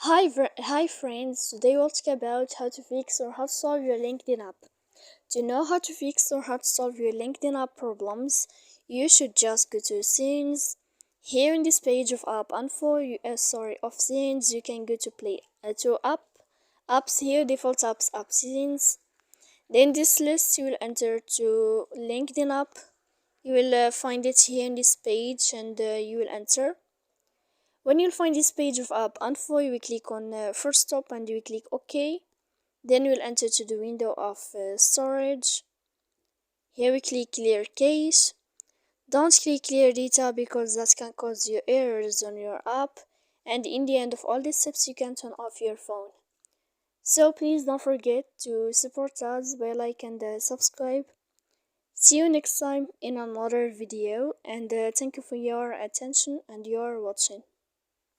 Hi friends, today we'll talk about how to fix or how to solve your LinkedIn app. To know how to fix or how to solve your LinkedIn app problems, you should just go to settings. Here in this page of app info, of settings, you can go to play to apps here, default apps, app settings. Then this list you will enter to LinkedIn app. You will find it here in this page and you will enter. When you'll find this page of app info, you will click on first stop and you will click OK. Then we'll enter to the window of storage. Here we click clear cache. Don't click clear data because that can cause you errors on your app. And in the end of all these steps, you can turn off your phone. So please don't forget to support us by like and subscribe. See you next time in another video and thank you for your attention and your watching.